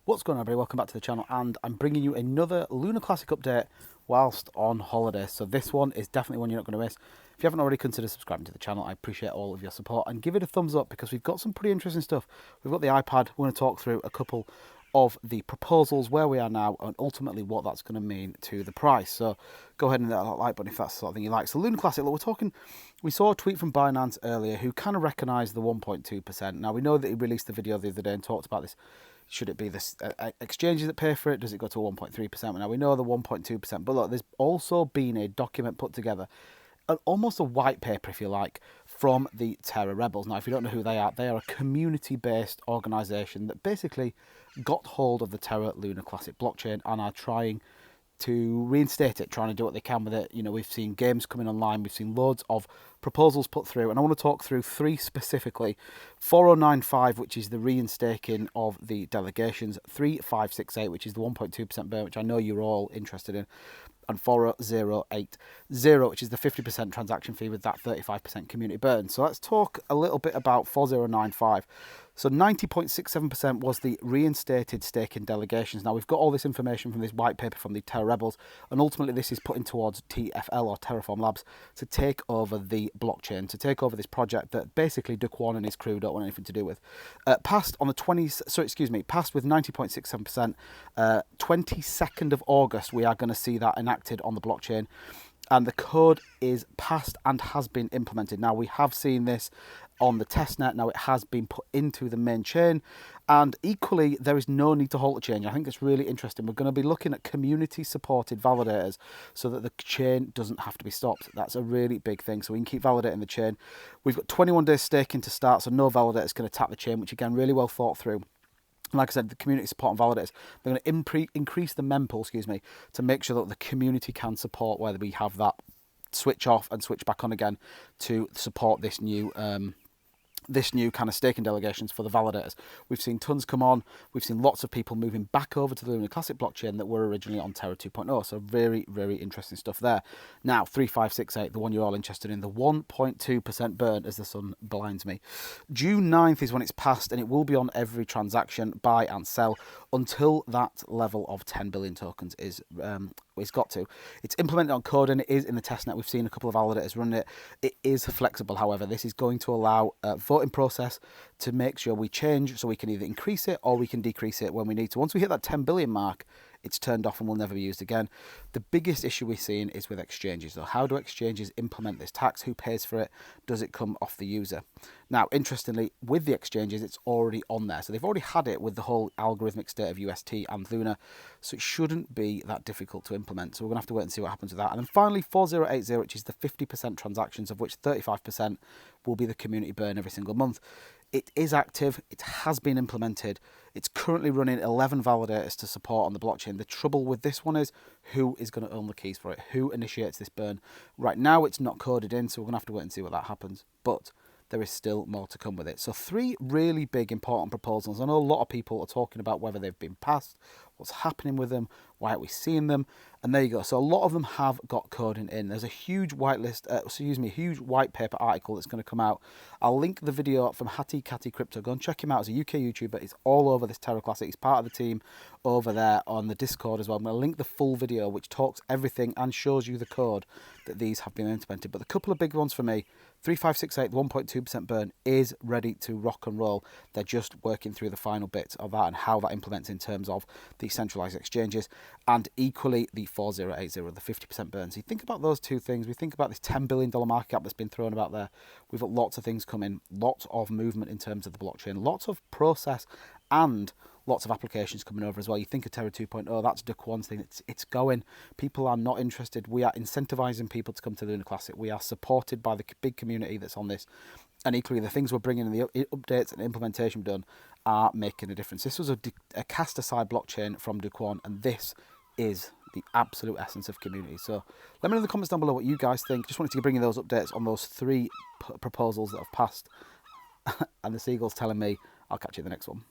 What's going on, everybody? Welcome back to the channel, and I'm bringing you another Lunar Classic update whilst on holiday. So this one is definitely one you're not going to miss. If you haven't already, consider subscribing to the channel. I appreciate all of your support, and give it a thumbs up because we've got some pretty interesting stuff. We've got the iPad. We're going to talk through a couple of the proposals, where we are now, and ultimately what that's going to mean to the price. So go ahead and hit that like button if that's the sort of thing you like. So Lunar Classic, look, we saw a tweet from Binance earlier who kind of recognised the 1.2%. Now we know that he released the video the other day and talked about this. Should it be the exchanges that pay for it? Does it go to 1.3%? Now we know the 1.2%, but look, there's also been a document put together, almost a white paper, if you like, from the Terra Rebels. Now, if you don't know who they are a community-based organisation that basically got hold of the Terra Lunar Classic blockchain and are trying to reinstate it, trying to do what they can with it. You know, we've seen games coming online, we've seen loads of proposals put through, and I want to talk through three specifically. 4095, which is the reinstaking of the delegations, 3568, which is the 1.2% burn, which I know you're all interested in, and 4080, which is the 50% transaction fee with that 35% community burn. So let's talk a little bit about 4095. So 90.67% was the reinstated staking delegations. Now we've got all this information from this white paper from the Terra Rebels, and ultimately this is putting towards TFL, or Terraform Labs, to take over the blockchain, to take over this project that basically Duquan and his crew don't want anything to do with. Passed with 90.67%, 22nd of August, we are going to see that enacted on the blockchain. And the code is passed and has been implemented. Now, we have seen this on the testnet. Now, it has been put into the main chain. And equally, there is no need to halt the chain. I think it's really interesting. We're going to be looking at community-supported validators so that the chain doesn't have to be stopped. That's a really big thing. So we can keep validating the chain. We've got 21 days staking to start, so no validators can attack the chain, which, again, really well thought through. Like I said, the community support and validators, they're going to increase the mempool, to make sure that the community can support whether we have that switch off and switch back on again to support this new kind of staking delegations for the validators. We've seen tons come on. We've seen lots of people moving back over to the Lunar Classic blockchain that were originally on Terra 2.0. So very, very interesting stuff there. Now, 3568, the one you're all interested in, the 1.2% burn as the sun blinds me. June 9th is when it's passed, and it will be on every transaction, buy and sell, until that level of 10 billion tokens is got to. It's implemented on code, and it is in the testnet. We've seen a couple of validators running it. It is flexible, however. This is going to allow voting process to make sure we change, so we can either increase it or we can decrease it when we need to. Once we hit that 10 billion mark, it's turned off and will never be used again. The biggest issue we're seeing is with exchanges. So how do exchanges implement this tax? Who pays for it? Does it come off the user? Now, interestingly, with the exchanges, it's already on there. So they've already had it with the whole algorithmic state of UST and Luna. So it shouldn't be that difficult to implement. So we're going to have to wait and see what happens with that. And then finally, 4080, which is the 50% transactions, of which 35% will be the community burn every single month. It is active. It has been implemented. It's currently running 11 validators to support on the blockchain. The trouble with this one is who is going to own the keys for it? Who initiates this burn? Right now, it's not coded in, so we're going to have to wait and see what that happens. But there is still more to come with it. So three really big, important proposals. I know a lot of people are talking about whether they've been passed, what's happening with them, why aren't we seeing them? And there you go. So a lot of them have got coding in. There's a huge huge white paper article that's going to come out. I'll link the video from Hattie Catty Crypto. Go and check him out as a UK YouTuber. He's all over this Terra Classic. He's part of the team over there on the Discord as well. I'm going to link the full video, which talks everything and shows you the code that these have been implemented. But the couple of big ones for me, 3568, 1.2% burn, is ready to rock and roll. They're just working through the final bits of that and how that implements in terms of the centralized exchanges, and equally the 4080, the 50% burn. So you think about those two things. We think about this $10 billion market cap that's been thrown about there. We've got lots of things coming, lots of movement in terms of the blockchain, lots of process, and lots of applications coming over as well. You think of Terra 2.0, that's Duquan's thing. It's going. People are not interested. We are incentivizing people to come to Lunar Classic. We are supported by the big community that's on this. And equally, the things we're bringing in, the updates and implementation done, are making a difference. This was a cast-aside blockchain from Duquan, and this is the absolute essence of community. So let me know in the comments down below what you guys think. Just wanted to bring you those updates on those three proposals that have passed. And the seagull's telling me I'll catch you in the next one.